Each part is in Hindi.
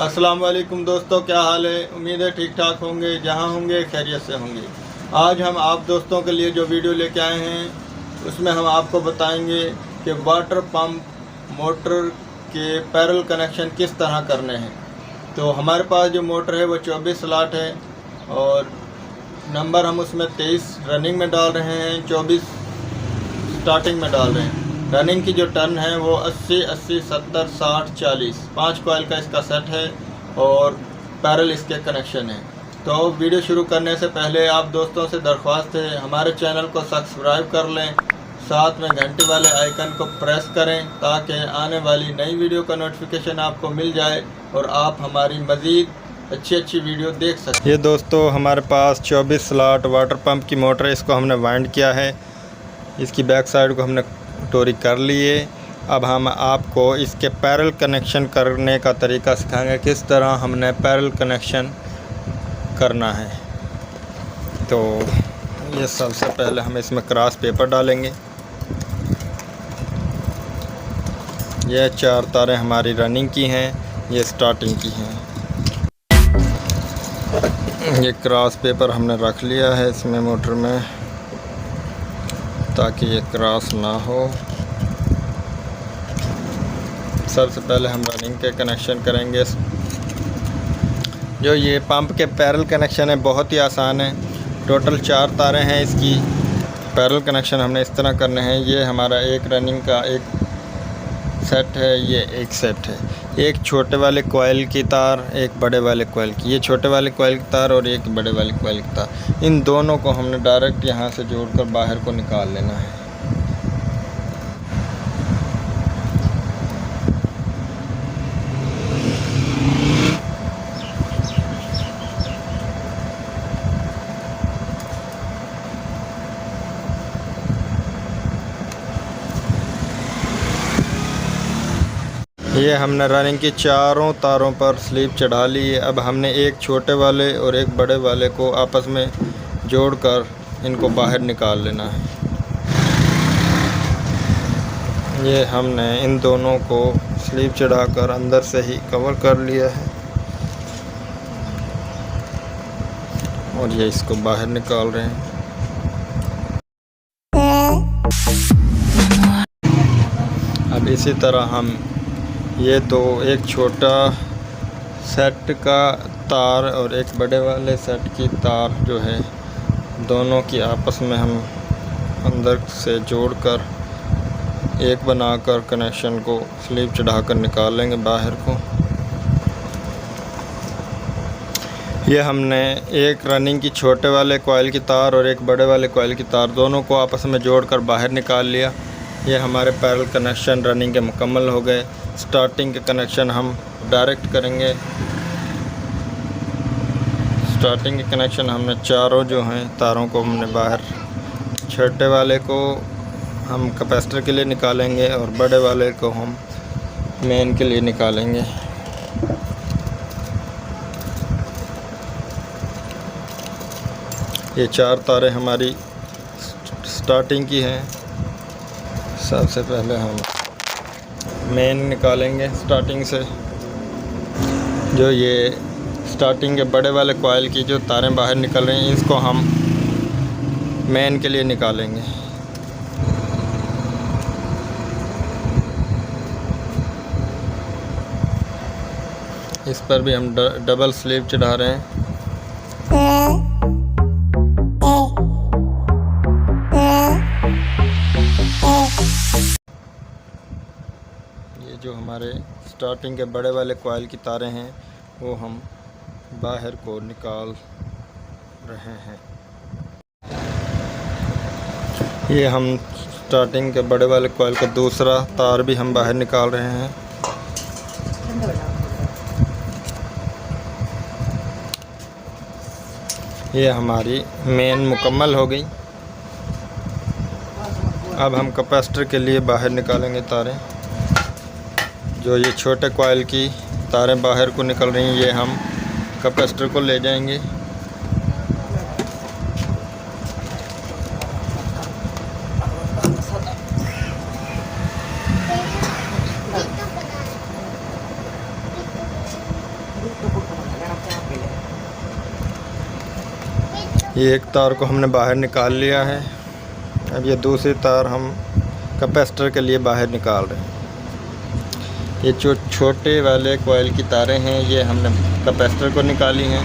अस्सलाम वालेकुम दोस्तों, क्या हाल है। उम्मीद है ठीक ठाक होंगे, जहां होंगे खैरियत से होंगे। आज हम आप दोस्तों के लिए जो वीडियो लेके आए हैं उसमें हम आपको बताएंगे कि वाटर पंप मोटर के पैरेलल कनेक्शन किस तरह करने हैं। तो हमारे पास जो मोटर है वो 24 स्लॉट है और नंबर हम उसमें 23 रनिंग में डाल रहे हैं, 24 स्टार्टिंग में डाल रहे हैं। रनिंग की जो टर्न है वो 80, 80, 70, 60, 40 5 कॉइल का इसका सेट है और पैरेलल इसके कनेक्शन है। तो वीडियो शुरू करने से पहले आप दोस्तों से दरख्वास्त है हमारे चैनल को सब्सक्राइब कर लें, साथ में घंटी वाले आइकन को प्रेस करें ताकि आने वाली नई वीडियो का नोटिफिकेशन आपको मिल जाए और आप हमारी मज़ीद अच्छी वीडियो देख सकें। ये दोस्तों हमारे पास 24 स्लॉट वाटर पंप की मोटर है, इसको हमने वाइंड किया है। इसकी बैक साइड को हमने टोरी कर लिए। अब हम आपको इसके पैरेलल कनेक्शन करने का तरीका सिखाएंगे, किस तरह हमने पैरेलल कनेक्शन करना है। तो ये सबसे पहले हम इसमें क्रॉस पेपर डालेंगे। ये 4 तारें हमारी रनिंग की हैं, ये स्टार्टिंग की हैं। ये क्रॉस पेपर हमने रख लिया है इसमें मोटर में ताकि ये क्रॉस ना हो। सबसे पहले हम रनिंग के कनेक्शन करेंगे। जो ये पंप के पैरेलल कनेक्शन है बहुत ही आसान है। टोटल 4 तारें हैं, इसकी पैरेलल कनेक्शन हमने इस तरह करने हैं। ये हमारा एक रनिंग का एक सेट है, ये एक सेट है। एक छोटे वाले कॉइल की तार, एक बड़े वाले कॉइल की, ये छोटे वाले कॉइल की तार और एक बड़े वाले कॉइल की तार। इन दोनों को हमने डायरेक्ट यहाँ से जोड़कर बाहर को निकाल लेना है। ये हमने रनिंग की चारों तारों पर स्लीप चढ़ा ली है। अब हमने एक छोटे वाले और एक बड़े वाले को आपस में जोड़कर इनको बाहर निकाल लेना है। ये हमने इन दोनों को स्लीप चढ़ाकर अंदर से ही कवर कर लिया है और ये इसको बाहर निकाल रहे हैं। अब इसी तरह हम ये दो, एक छोटा सेट का तार और एक बड़े वाले सेट की तार जो है, दोनों की आपस में हम अंदर से जोड़कर एक बनाकर कनेक्शन को स्लीप चढ़ाकर निकाल लेंगे बाहर को। ये हमने एक रनिंग की छोटे वाले कॉइल की तार और एक बड़े वाले कॉइल की तार दोनों को आपस में जोड़कर बाहर निकाल लिया। ये हमारे पैरेलल कनेक्शन रनिंग के मुकम्मल हो गए। स्टार्टिंग के कनेक्शन हम डायरेक्ट करेंगे। स्टार्टिंग के कनेक्शन हमने चारों जो हैं तारों को हमने बाहर, छोटे वाले को हम कैपेसिटर के लिए निकालेंगे और बड़े वाले को हम मेन के लिए निकालेंगे। ये 4 तारें हमारी स्टार्टिंग की हैं। सबसे पहले हम मेन निकालेंगे स्टार्टिंग से। जो ये स्टार्टिंग के बड़े वाले कॉइल की जो तारें बाहर निकल रही हैं, इसको हम मेन के लिए निकालेंगे। इस पर भी हम डबल स्लीव चढ़ा रहे हैं। ये जो हमारे स्टार्टिंग के बड़े वाले कॉइल की तारें हैं वो हम बाहर को निकाल रहे हैं। ये हम स्टार्टिंग के बड़े वाले कॉइल का दूसरा तार भी हम बाहर निकाल रहे हैं। ये हमारी मेन मुकम्मल हो गई। अब हम कैपेसिटर के लिए बाहर निकालेंगे तारें। जो ये छोटे कॉइल की तारें बाहर को निकल रही हैं, ये हम कैपेसिटर को ले जाएंगे। ये एक तार को हमने बाहर निकाल लिया है। अब ये दूसरी तार हम कैपेसिटर के लिए बाहर निकाल रहे हैं। ये जो छोटे वाले कॉइल की तारें हैं ये हमने कैपेसिटर को निकाली हैं।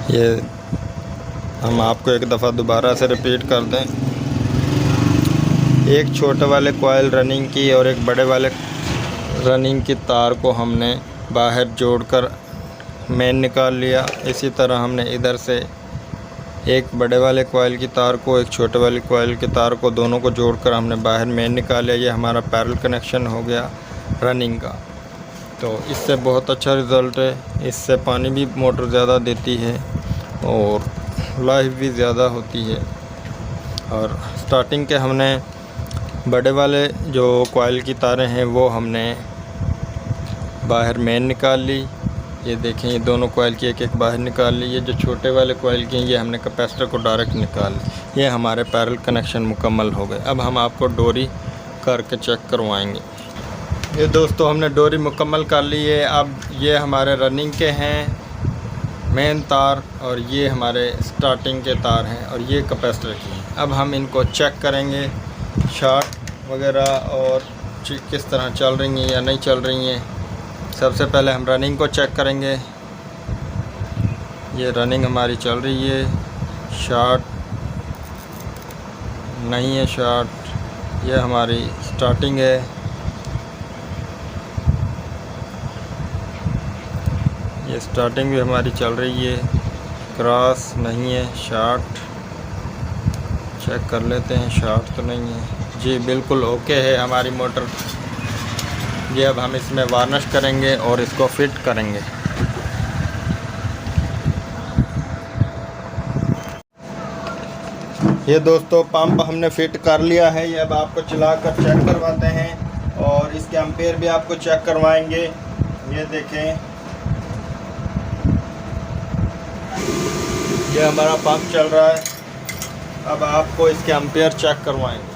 ये हम आपको एक दफ़ा दोबारा से रिपीट कर दें। एक छोटे वाले कॉइल रनिंग की और एक बड़े वाले रनिंग की तार को हमने बाहर जोड़कर मेन निकाल लिया। इसी तरह हमने इधर से एक बड़े वाले कॉइल की तार को एक छोटे वाले कॉइल की तार को दोनों को जोड़कर हमने बाहर मेन निकाल लिया। ये हमारा पैरेलल कनेक्शन हो गया रनिंग का। तो इससे बहुत अच्छा रिज़ल्ट है। इससे पानी भी मोटर ज़्यादा देती है और लाइफ भी ज़्यादा होती है। और स्टार्टिंग के हमने बड़े वाले जो कॉइल की तारें हैं वो हमने बाहर मेन निकाल ली। ये देखें, ये दोनों कॉइल की एक एक बाहर निकाल ली। ये जो छोटे वाले कॉइल की हैं ये हमने कैपेसिटर को डायरेक्ट निकाल ली। ये हमारे पैरेलल कनेक्शन मुकम्मल हो गए। अब हम आपको डोरी करके चेक करवाएंगे। ये दोस्तों हमने डोरी मुकम्मल कर ली है। अब ये हमारे रनिंग के हैं मेन तार और ये हमारे स्टार्टिंग के तार हैं और ये कैपेसिटर की हैं। अब हम इनको चेक करेंगे शॉर्ट वगैरह और किस तरह चल रही हैं या नहीं चल रही हैं। सबसे पहले हम रनिंग को चेक करेंगे। ये रनिंग हमारी चल रही है। शॉर्ट नहीं है, शॉर्ट। ये हमारी स्टार्टिंग है। ये स्टार्टिंग भी हमारी चल रही है। क्रॉस नहीं है, शॉर्ट। चेक कर लेते हैं, शॉर्ट तो नहीं है जी, बिल्कुल ओके है हमारी मोटर। ये अब हम इसमें वार्निश करेंगे और इसको फिट करेंगे। ये दोस्तों पंप हमने फिट कर लिया है। ये अब आपको चलाकर चेक करवाते हैं और इसके एम्पेयर भी आपको चेक करवाएंगे। ये देखें, ये हमारा पंप चल रहा है। अब आपको इसके एम्पेयर चेक करवाएंगे।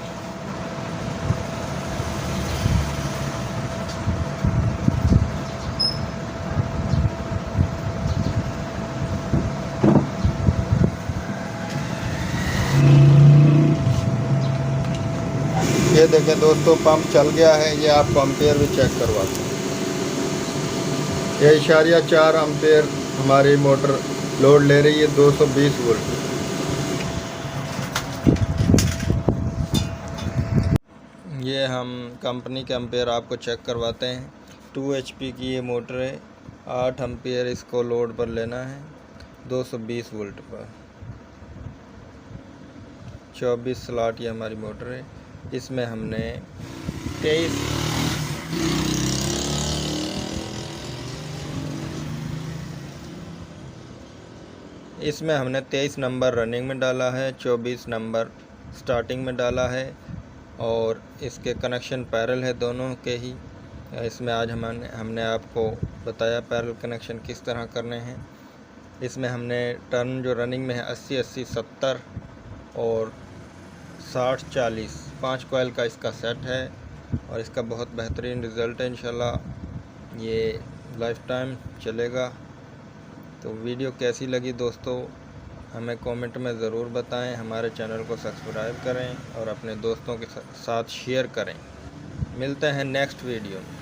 ये देखें दोस्तों, पंप चल गया है। ये आपको एम्पेयर भी चेक करवाते हैं। ये 4 एम्पेयर हमारी मोटर लोड ले रही है, 220 वोल्ट। ये हम कंपनी के एम्पेयर आपको चेक करवाते हैं। 2 HP की ये मोटर है। 8 एम्पेयर इसको लोड पर लेना है 220 वोल्ट पर। 24 स्लॉट ये हमारी मोटर है। इसमें हमने 23 नंबर रनिंग में डाला है, 24 नंबर स्टार्टिंग में डाला है और इसके कनेक्शन पैरेलल है दोनों के ही। इसमें आज हमने आपको बताया पैरेलल कनेक्शन किस तरह करने हैं। इसमें हमने टर्न जो रनिंग में है 80 80 70 और 60 40 5 कॉइल का इसका सेट है और इसका बहुत बेहतरीन रिज़ल्ट है। इंशाल्लाह ये लाइफ टाइम चलेगा। तो वीडियो कैसी लगी दोस्तों हमें कमेंट में ज़रूर बताएं। हमारे चैनल को सब्सक्राइब करें और अपने दोस्तों के साथ शेयर करें। मिलते हैं नेक्स्ट वीडियो में।